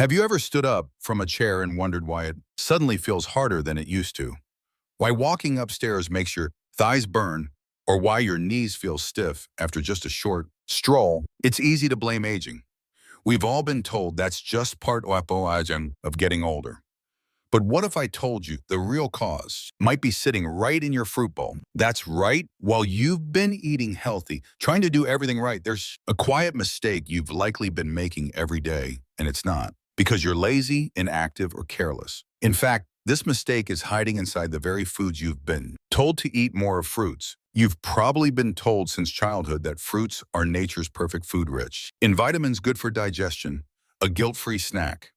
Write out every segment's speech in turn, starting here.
Have you ever stood up from a chair and wondered why it suddenly feels harder than it used to? Why walking upstairs makes your thighs burn, or why your knees feel stiff after just a short stroll? It's easy to blame aging. We've all been told that's just part of getting older. But what if I told you the real cause might be sitting right in your fruit bowl? That's right. While you've been eating healthy, trying to do everything right, there's a quiet mistake you've likely been making every day, and it's not because you're lazy, inactive, or careless. In fact, this mistake is hiding inside the very foods you've been told to eat more of fruits. You've probably been told since childhood that fruits are nature's perfect food rich in vitamins good for digestion, a guilt-free snack.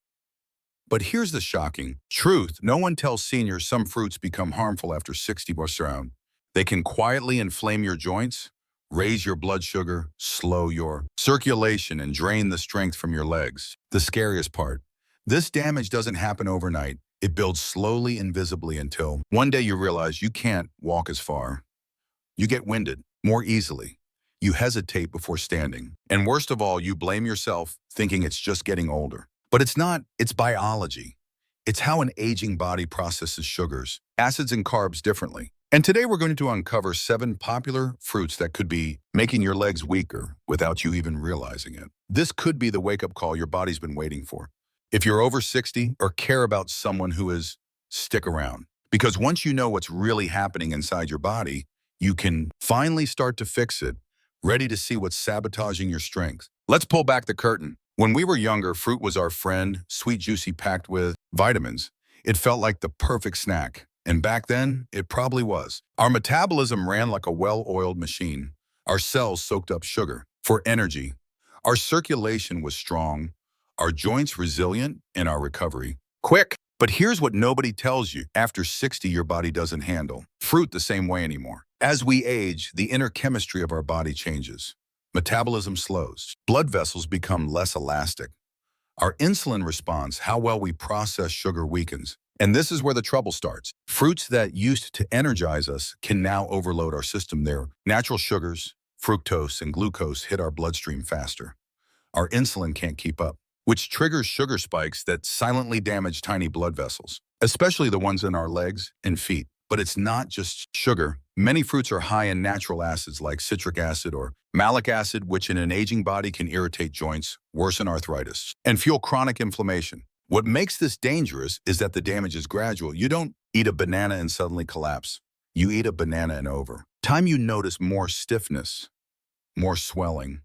But here's the shocking truth. No one tells seniors some fruits become harmful after 60 or around. They can quietly inflame your joints, raise your blood sugar, slow your circulation, and drain the strength from your legs. The scariest part, this damage doesn't happen overnight. It builds slowly, invisibly until one day you realize you can't walk as far. You get winded more easily. You hesitate before standing. And worst of all, you blame yourself, thinking it's just getting older. But it's not, it's biology. It's how an aging body processes sugars, acids, and carbs differently. And today we're going to uncover 7 popular fruits that could be making your legs weaker without you even realizing it. This could be the wake-up call your body's been waiting for. If you're over 60 or care about someone who is, stick around. Because once you know what's really happening inside your body, you can finally start to fix it, ready to see what's sabotaging your strength. Let's pull back the curtain. When we were younger, fruit was our friend, sweet, juicy, packed with vitamins. It felt like the perfect snack. And back then, it probably was. Our metabolism ran like a well-oiled machine. Our cells soaked up sugar for energy. Our circulation was strong, our joints resilient, and our recovery quick. But here's what nobody tells you. After 60, your body doesn't handle fruit the same way anymore. As we age, the inner chemistry of our body changes. Metabolism slows. Blood vessels become less elastic. Our insulin response, how well we process sugar, weakens. And this is where the trouble starts. Fruits that used to energize us can now overload our system. Their natural sugars, fructose and glucose, hit our bloodstream faster. Our insulin can't keep up, which triggers sugar spikes that silently damage tiny blood vessels, especially the ones in our legs and feet. But it's not just sugar. Many fruits are high in natural acids like citric acid or malic acid, which in an aging body can irritate joints, worsen arthritis, and fuel chronic inflammation. What makes this dangerous is that the damage is gradual. You don't eat a banana and suddenly collapse. You eat a banana and over time you notice more stiffness, more swelling,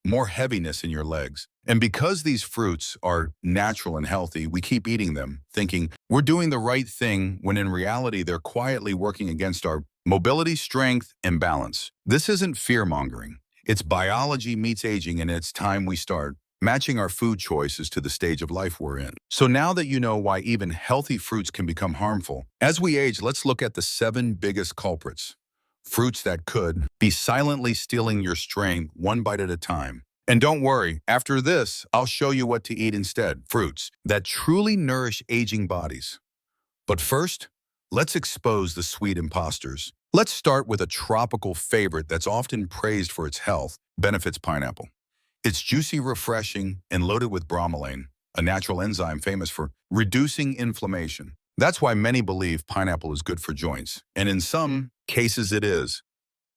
more heaviness in your legs. And because these fruits are natural and healthy, we keep eating them, thinking we're doing the right thing, when in reality, they're quietly working against our mobility, strength, and balance. This isn't fear-mongering. It's biology meets aging, and it's time we start matching our food choices to the stage of life we're in. So now that you know why even healthy fruits can become harmful, as we age, let's look at the 7 biggest culprits. Fruits that could be silently stealing your strength one bite at a time. And don't worry, after this, I'll show you what to eat instead. Fruits that truly nourish aging bodies. But first, let's expose the sweet imposters. Let's start with a tropical favorite that's often praised for its health benefits: pineapple. It's juicy, refreshing, and loaded with bromelain, a natural enzyme famous for reducing inflammation. That's why many believe pineapple is good for joints, and in some cases it is.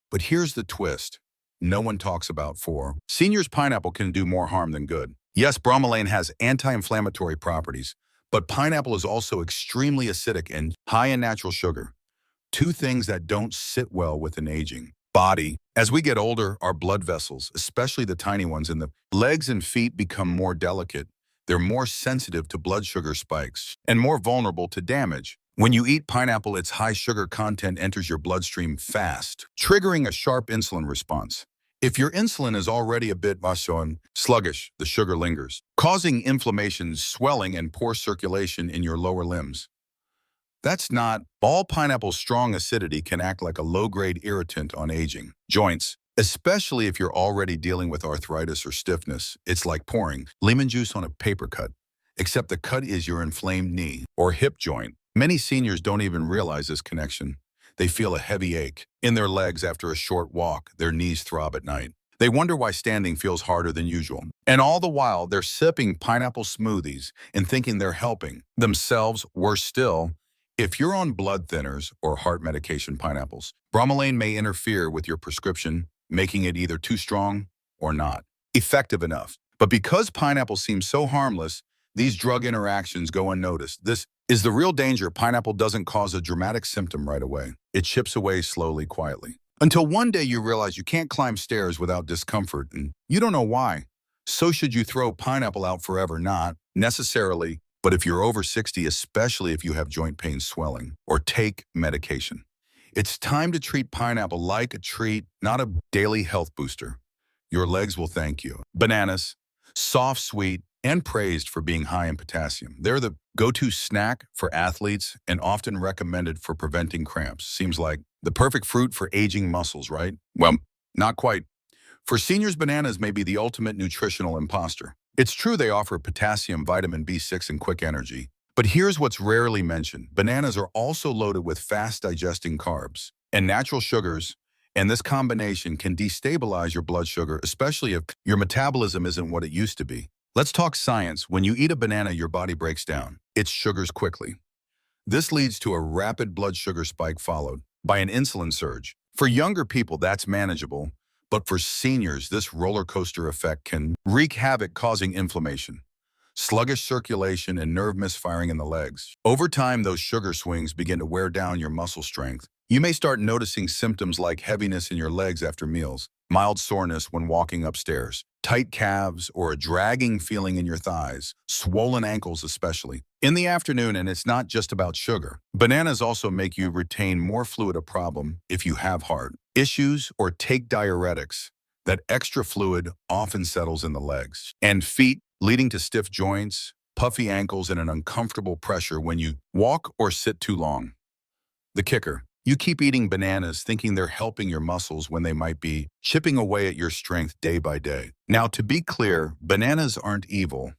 But here's the twist no one talks about: for seniors, pineapple can do more harm than good. Yes, bromelain has anti-inflammatory properties, but pineapple is also extremely acidic and high in natural sugar. 2 things that don't sit well with an aging body. As we get older, our blood vessels, especially the tiny ones in the legs and feet, become more delicate. They're more sensitive to blood sugar spikes and more vulnerable to damage. When you eat pineapple, its high sugar content enters your bloodstream fast, triggering a sharp insulin response. If your insulin is already a bit sluggish, the sugar lingers, causing inflammation, swelling, and poor circulation in your lower limbs. That's not all. Pineapple's strong acidity can act like a low-grade irritant on aging joints, especially if you're already dealing with arthritis or stiffness. It's like pouring lemon juice on a paper cut, except the cut is your inflamed knee or hip joint. Many seniors don't even realize this connection. They feel a heavy ache in their legs after a short walk. Their knees throb at night. They wonder why standing feels harder than usual. And all the while, they're sipping pineapple smoothies and thinking they're helping themselves. Worse still, if you're on blood thinners or heart medication pineapples, bromelain may interfere with your prescription, making it either too strong or not effective enough. But because pineapple seems so harmless, these drug interactions go unnoticed. This is the real danger. Pineapple doesn't cause a dramatic symptom right away. It chips away slowly, quietly. Until one day you realize you can't climb stairs without discomfort, and you don't know why. So should you throw pineapple out forever? Not necessarily, but if you're over 60, especially if you have joint pain, swelling, or take medication, it's time to treat pineapple like a treat, not a daily health booster. Your legs will thank you. Bananas, soft, sweet, and praised for being high in potassium. They're the go-to snack for athletes and often recommended for preventing cramps. Seems like the perfect fruit for aging muscles, right? Well, not quite. For seniors, bananas may be the ultimate nutritional imposter. It's true they offer potassium, vitamin B6, and quick energy. But here's what's rarely mentioned. Bananas are also loaded with fast-digesting carbs and natural sugars, and this combination can destabilize your blood sugar, especially if your metabolism isn't what it used to be. Let's talk science. When you eat a banana, your body breaks down its sugars quickly. This leads to a rapid blood sugar spike followed by an insulin surge. For younger people, that's manageable, but for seniors, this roller coaster effect can wreak havoc, causing inflammation, sluggish circulation, and nerve misfiring in the legs. Over time, those sugar swings begin to wear down your muscle strength. You may start noticing symptoms like heaviness in your legs after meals, mild soreness when walking upstairs, tight calves, or a dragging feeling in your thighs, swollen ankles especially. In the afternoon, and it's not just about sugar, bananas also make you retain more fluid, a problem if you have heart issues or take diuretics. That extra fluid often settles in the legs and feet, leading to stiff joints, puffy ankles, and an uncomfortable pressure when you walk or sit too long. The kicker: you keep eating bananas thinking they're helping your muscles when they might be chipping away at your strength day by day. Now, to be clear, bananas aren't evil.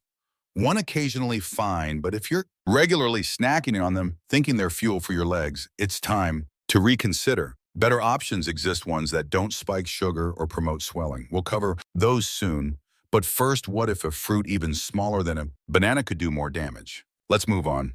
One occasionally fine, but if you're regularly snacking on them, thinking they're fuel for your legs, it's time to reconsider. Better options exist, ones that don't spike sugar or promote swelling. We'll cover those soon. But first, what if a fruit even smaller than a banana could do more damage? Let's move on.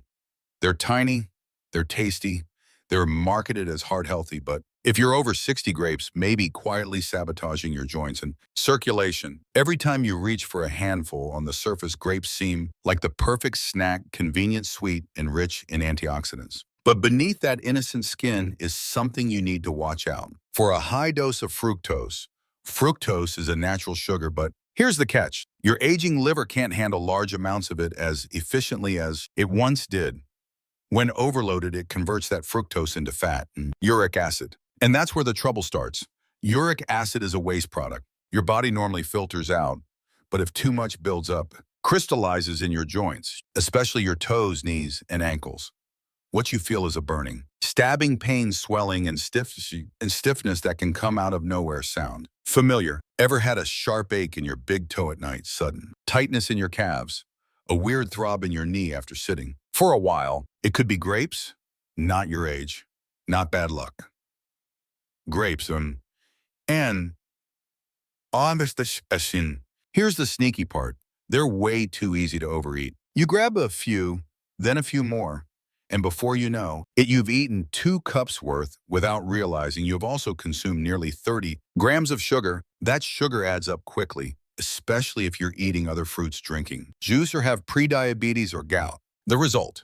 They're tiny, they're tasty, they're marketed as heart healthy, but if you're over 60, grapes may be quietly sabotaging your joints and circulation. Every time you reach for a handful, on the surface, grapes seem like the perfect snack, convenient, sweet, and rich in antioxidants. But beneath that innocent skin is something you need to watch out for: a high dose of fructose. Fructose is a natural sugar, but here's the catch: your aging liver can't handle large amounts of it as efficiently as it once did. When overloaded, it converts that fructose into fat and uric acid. And that's where the trouble starts. Uric acid is a waste product your body normally filters out, but if too much builds up, crystallizes in your joints, especially your toes, knees, and ankles. What you feel is a burning, stabbing pain, swelling, and stiffness that can come out of nowhere. Sound familiar? Ever had a sharp ache in your big toe at night, sudden tightness in your calves, a weird throb in your knee after sitting for a while? It could be grapes, not your age, not bad luck. Grapes, and on this, here's the sneaky part: they're way too easy to overeat. You grab a few, then a few more, and before you know it, you've eaten 2 cups worth without realizing you've also consumed nearly 30 grams of sugar. That sugar adds up quickly, especially if you're eating other fruits, drinking juice, or have prediabetes or gout. The result: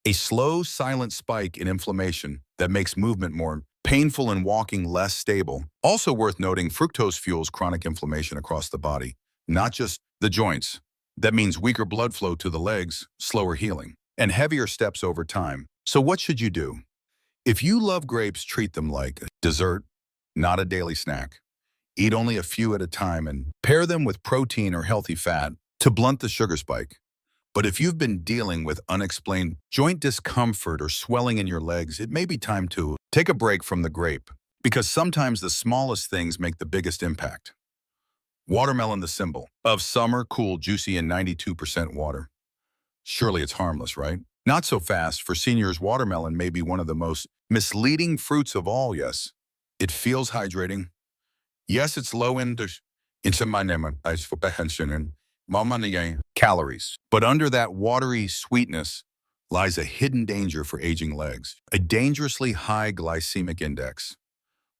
a slow, silent spike in inflammation that makes movement more painful and walking less stable. Also worth noting, fructose fuels chronic inflammation across the body, not just the joints. That means weaker blood flow to the legs, slower healing, and heavier steps over time. So what should you do? If you love grapes, treat them like a dessert, not a daily snack. Eat only a few at a time and pair them with protein or healthy fat to blunt the sugar spike. But if you've been dealing with unexplained joint discomfort or swelling in your legs, it may be time to take a break from the grape, because sometimes the smallest things make the biggest impact. Watermelon, the symbol of summer, cool, juicy, and 92% water. Surely it's harmless, right? Not so fast. For seniors, watermelon may be one of the most misleading fruits of all. Yes, it feels hydrating. Yes, it's low in calories. But under that watery sweetness lies a hidden danger for aging legs, a dangerously high glycemic index.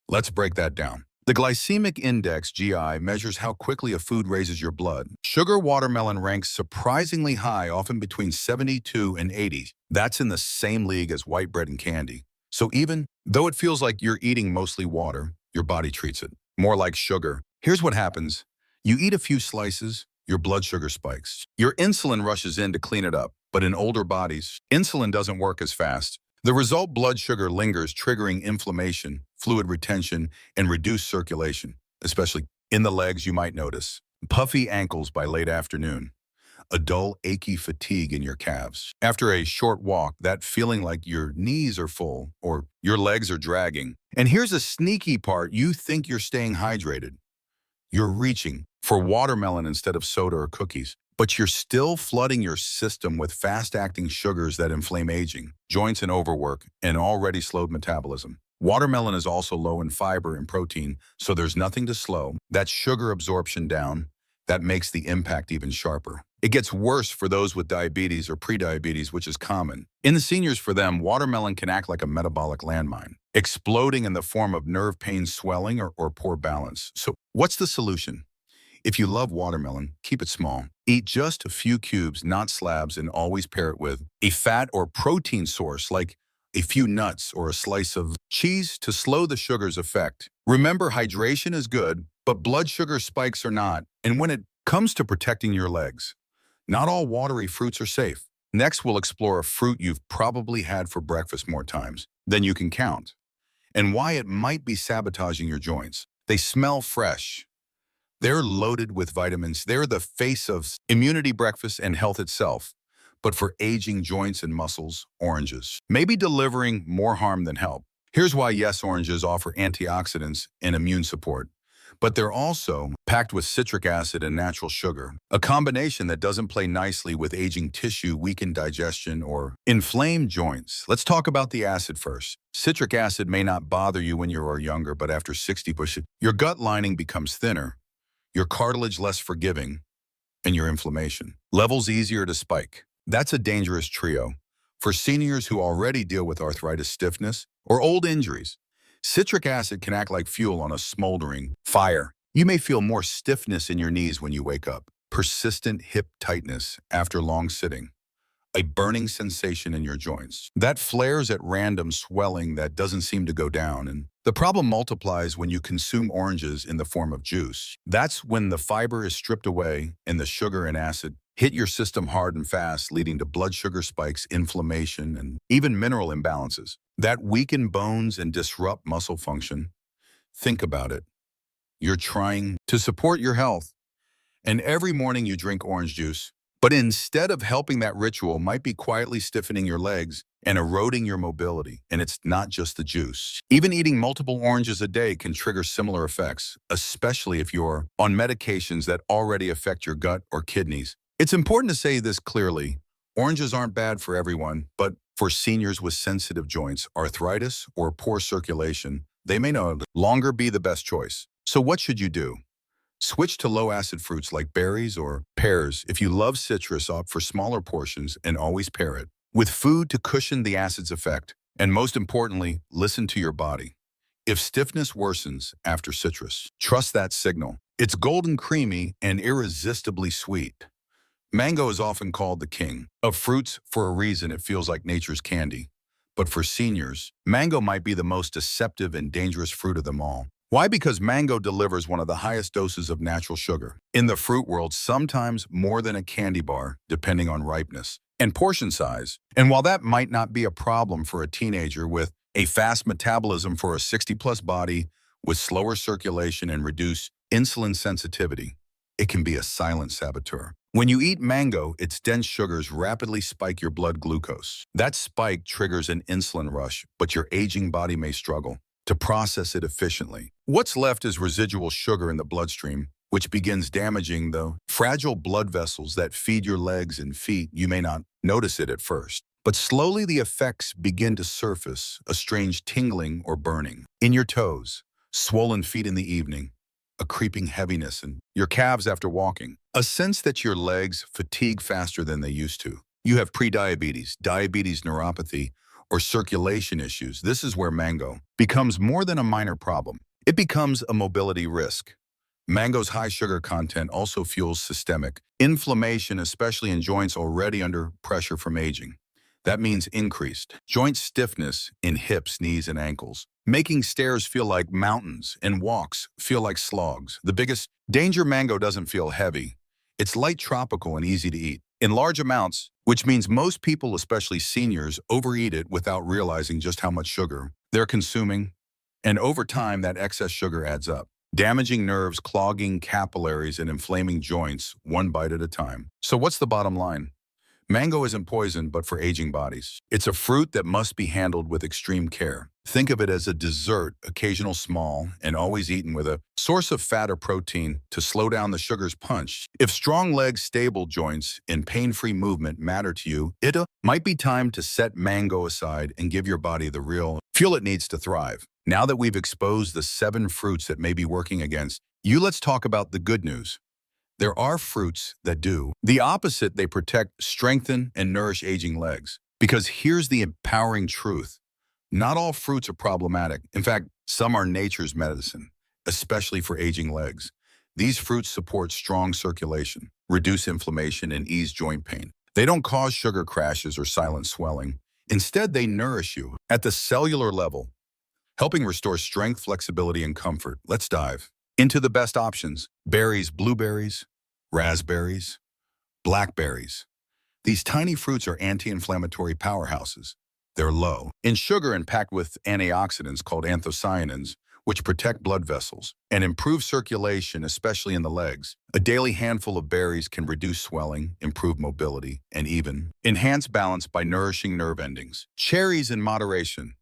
Let's break that down. The glycemic index, GI, measures how quickly a food raises your blood. Sugar watermelon ranks surprisingly high, often between 72 and 80. That's in the same league as white bread and candy. So even though it feels like you're eating mostly water, your body treats it more like sugar. Here's what happens. You eat a few slices, your blood sugar spikes. Your insulin rushes in to clean it up. But in older bodies, insulin doesn't work as fast. The result, blood sugar lingers, triggering inflammation, fluid retention, and reduced circulation. Especially in the legs, you might notice puffy ankles by late afternoon, a dull, achy fatigue in your calves. After a short walk, that feeling like your knees are full or your legs are dragging. And here's a sneaky part. You think you're staying hydrated. You're reaching for watermelon instead of soda or cookies. But you're still flooding your system with fast-acting sugars that inflame aging, joints, and overwork, and already slowed metabolism. Watermelon is also low in fiber and protein, so there's nothing to slow that sugar absorption down. That makes the impact even sharper. It gets worse for those with diabetes or prediabetes, which is common. In the seniors, for them, watermelon can act like a metabolic landmine, exploding in the form of nerve pain, swelling, or poor balance. So what's the solution? If you love watermelon, keep it small. Eat just a few cubes, not slabs, and always pair it with a fat or protein source like a few nuts or a slice of cheese to slow the sugar's effect. Remember, hydration is good, but blood sugar spikes are not. And when it comes to protecting your legs, not all watery fruits are safe. Next, we'll explore a fruit you've probably had for breakfast more times than you can count, and why it might be sabotaging your joints. They smell fresh. They're loaded with vitamins. They're the face of immunity, breakfast, and health itself. But for aging joints and muscles, oranges may be delivering more harm than help. Here's why. Yes, oranges offer antioxidants and immune support, but they're also packed with citric acid and natural sugar, a combination that doesn't play nicely with aging tissue, weakened digestion, or inflamed joints. Let's talk about the acid first. Citric acid may not bother you when you're younger, but after 60, your gut lining becomes thinner, your cartilage less forgiving, and your inflammation levels easier to spike. That's a dangerous trio. For seniors who already deal with arthritis, stiffness, or old injuries, citric acid can act like fuel on a smoldering fire. You may feel more stiffness in your knees when you wake up, persistent hip tightness after long sitting, a burning sensation in your joints that flares at random, swelling that doesn't seem to go down. And the problem multiplies when you consume oranges in the form of juice. That's when the fiber is stripped away and the sugar and acid hit your system hard and fast, leading to blood sugar spikes, inflammation, and even mineral imbalances that weaken bones and disrupt muscle function. Think about it. You're trying to support your health, and every morning you drink orange juice, but instead of helping, that ritual might be quietly stiffening your legs and eroding your mobility. And it's not just the juice. Even eating multiple oranges a day can trigger similar effects, especially if you're on medications that already affect your gut or kidneys. It's important to say this clearly. Oranges aren't bad for everyone, but for seniors with sensitive joints, arthritis, or poor circulation, they may no longer be the best choice. So what should you do? Switch to low-acid fruits like berries or pears. If you love citrus, opt for smaller portions and always pair it with food to cushion the acid's effect. And most importantly, listen to your body. If stiffness worsens after citrus, trust that signal. It's golden creamy and irresistibly sweet. Mango is often called the king of fruits for a reason. It feels like nature's candy. But for seniors, mango might be the most deceptive and dangerous fruit of them all. Why? Because mango delivers one of the highest doses of natural sugar in the fruit world, sometimes more than a candy bar, depending on ripeness and portion size. And while that might not be a problem for a teenager with a fast metabolism, for a 60-plus body with slower circulation and reduced insulin sensitivity, it can be a silent saboteur. When you eat mango, its dense sugars rapidly spike your blood glucose. That spike triggers an insulin rush, but your aging body may struggle to process it efficiently. What's left is residual sugar in the bloodstream, which begins damaging the fragile blood vessels that feed your legs and feet. You may not notice it at first, but slowly the effects begin to surface, a strange tingling or burning in your toes, swollen feet in the evening, a creeping heaviness in your calves after walking, a sense that your legs fatigue faster than they used to. You have prediabetes, diabetes neuropathy, or circulation issues. This is where mango becomes more than a minor problem. It becomes a mobility risk. Mango's high sugar content also fuels systemic inflammation, especially in joints already under pressure from aging. That means increased joint stiffness in hips, knees, and ankles, making stairs feel like mountains and walks feel like slogs. The biggest danger: mango doesn't feel heavy. It's light, tropical, and easy to eat in large amounts, which means most people, especially seniors, overeat it without realizing just how much sugar they're consuming. And over time, that excess sugar adds up, damaging nerves, clogging capillaries, and inflaming joints one bite at a time. So what's the bottom line? Mango isn't poison, but for aging bodies. It's a fruit that must be handled with extreme care. Think of it as a dessert, occasional small, and always eaten with a source of fat or protein to slow down the sugar's punch. If strong legs, stable joints, and pain-free movement matter to you, it might be time to set mango aside and give your body the real fuel it needs to thrive. Now that we've exposed the 7 fruits that may be working against you, let's talk about the good news. There are fruits that do the opposite. They protect, strengthen, and nourish aging legs. Because here's the empowering truth. Not all fruits are problematic. In fact, some are nature's medicine, especially for aging legs. These fruits support strong circulation, reduce inflammation, and ease joint pain. They don't cause sugar crashes or silent swelling. Instead, they nourish you at the cellular level, helping restore strength, flexibility, and comfort. Let's dive into the best options: berries, blueberries, raspberries, blackberries. These tiny fruits are anti-inflammatory powerhouses. They're low in sugar and packed with antioxidants called anthocyanins, which protect blood vessels and improve circulation, especially in the legs. A daily handful of berries can reduce swelling, improve mobility, and even enhance balance by nourishing nerve endings. Cherries in moderation.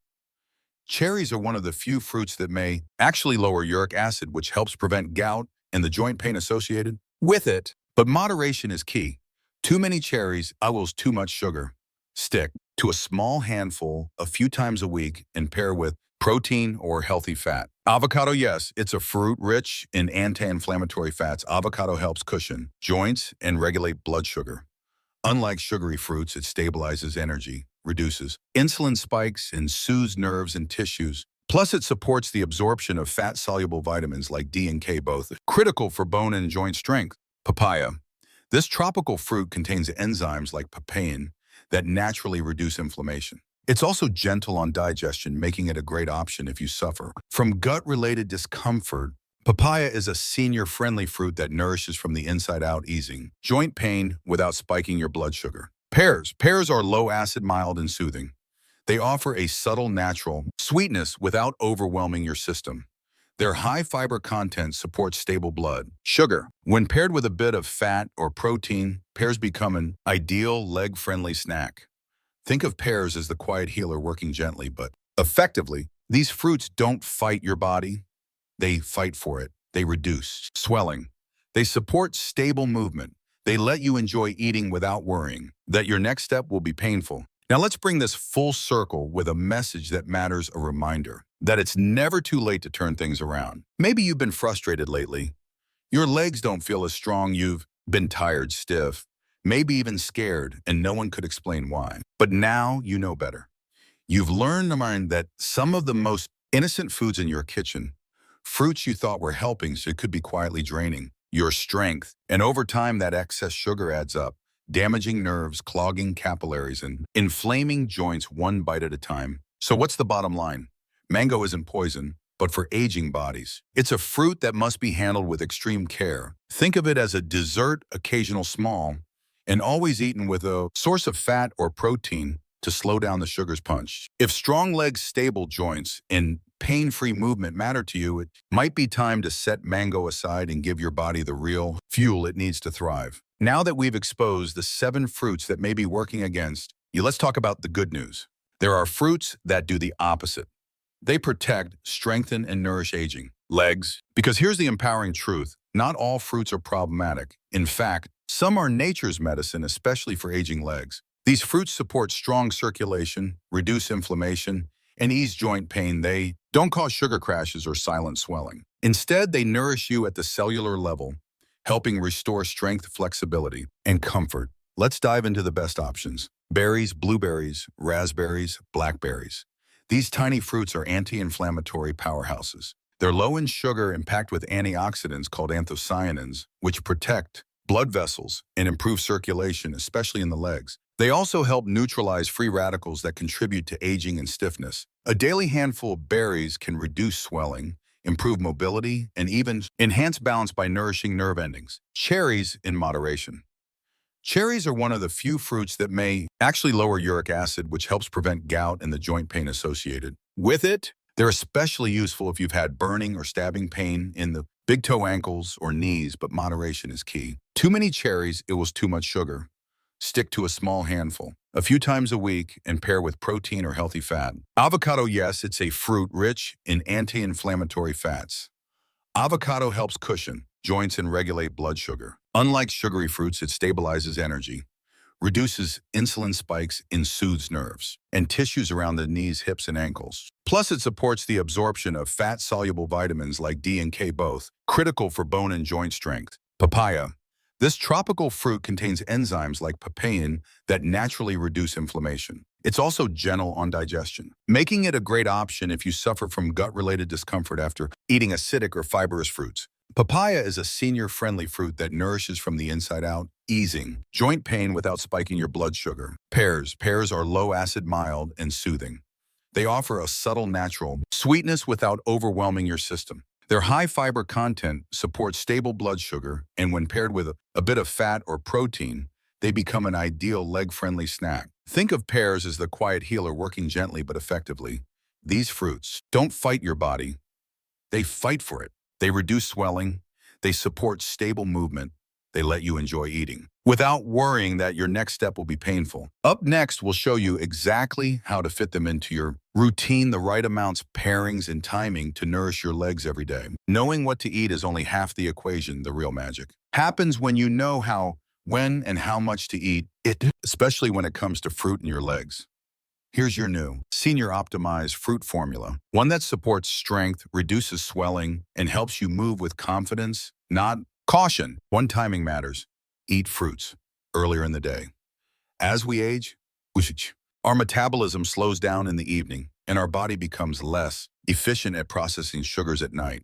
Cherries are one of the few fruits that may actually lower uric acid, which helps prevent gout and the joint pain associated with it. But moderation is key. Too many cherries equals too much sugar. Stick to a small handful a few times a week and pair with protein or healthy fat. Avocado, yes, it's a fruit rich in anti-inflammatory fats. Avocado helps cushion joints and regulate blood sugar. Unlike sugary fruits, it stabilizes energy, reduces insulin spikes, and soothes nerves and tissues. Plus, it supports the absorption of fat-soluble vitamins like D and K, both critical for bone and joint strength. Papaya. This tropical fruit contains enzymes like papain that naturally reduce inflammation. It's also gentle on digestion, making it a great option if you suffer from gut-related discomfort. Papaya is a senior-friendly fruit that nourishes from the inside out, easing joint pain without spiking your blood sugar. Pears. Pears are low-acid, mild, and soothing. They offer a subtle, natural sweetness without overwhelming your system. Their high fiber content supports stable blood sugar. When paired with a bit of fat or protein, pears become an ideal leg-friendly snack. Think of pears as the quiet healer, working gently but effectively. These fruits don't fight your body. They fight for it. They reduce swelling. They support stable movement. They let you enjoy eating without worrying that your next step will be painful. Now let's bring this full circle with a message that matters, a reminder that it's never too late to turn things around. Maybe you've been frustrated lately. Your legs don't feel as strong. You've been tired, stiff, maybe even scared, and no one could explain why. But now you know better. You've learned to mind that some of the most innocent foods in your kitchen, fruits you thought were helping, so it could be quietly draining your strength. And over time, that excess sugar adds up, damaging nerves, clogging capillaries, and inflaming joints one bite at a time. So what's the bottom line? Mango isn't poison, but for aging bodies. It's a fruit that must be handled with extreme care. Think of it as a dessert, occasional small, and always eaten with a source of fat or protein to slow down the sugar's punch. If strong legs, stable joints, and pain-free movement matter to you, it might be time to set mango aside and give your body the real fuel it needs to thrive. Now that we've exposed the 7 fruits that may be working against you, let's talk about the good news. There are fruits that do the opposite. They protect, strengthen, and nourish aging legs. Because here's the empowering truth. Not all fruits are problematic. In fact, some are nature's medicine, especially for aging legs. These fruits support strong circulation, reduce inflammation, and ease joint pain. They don't cause sugar crashes or silent swelling. Instead, they nourish you at the cellular level, helping restore strength, flexibility, and comfort. Let's dive into the best options. Berries, blueberries, raspberries, blackberries. These tiny fruits are anti-inflammatory powerhouses. They're low in sugar and packed with antioxidants called anthocyanins, which protect blood vessels and improve circulation, especially in the legs. They also help neutralize free radicals that contribute to aging and stiffness. A daily handful of berries can reduce swelling, improve mobility, and even enhance balance by nourishing nerve endings. Cherries in moderation. Cherries are one of the few fruits that may actually lower uric acid, which helps prevent gout and the joint pain associated with it. They're especially useful if you've had burning or stabbing pain in the big toe ankles or knees, but moderation is key. Too many cherries equals too much sugar. Stick to a small handful, a few times a week, and pair with protein or healthy fat. Avocado, yes, it's a fruit rich in anti-inflammatory fats. Avocado helps cushion joints and regulate blood sugar. Unlike sugary fruits, it stabilizes energy, reduces insulin spikes, and soothes nerves and tissues around the knees, hips, and ankles. Plus, it supports the absorption of fat-soluble vitamins like D and K, both critical for bone and joint strength. Papaya. This tropical fruit contains enzymes like papain that naturally reduce inflammation. It's also gentle on digestion, making it a great option if you suffer from gut-related discomfort after eating acidic or fibrous fruits. Papaya is a senior-friendly fruit that nourishes from the inside out, easing joint pain without spiking your blood sugar. Pears. Pears are low-acid, mild, and soothing. They offer a subtle natural sweetness without overwhelming your system. Their high fiber content supports stable blood sugar, and when paired with a bit of fat or protein, they become an ideal leg-friendly snack. Think of pears as the quiet healer working gently but effectively. These fruits don't fight your body, they fight for it. They reduce swelling, they support stable movement, they let you enjoy eating without worrying that your next step will be painful. Up next, we'll show you exactly how to fit them into your routine, the right amounts, pairings, and timing to nourish your legs every day. Knowing what to eat is only half the equation. The real magic happens when you know how, when, and how much to eat it, especially when it comes to fruit in your legs. Here's your new Senior Optimized Fruit Formula, one that supports strength, reduces swelling, and helps you move with confidence, not caution. One timing matters. Eat fruits earlier in the day. As we age, our metabolism slows down in the evening, and our body becomes less efficient at processing sugars at night.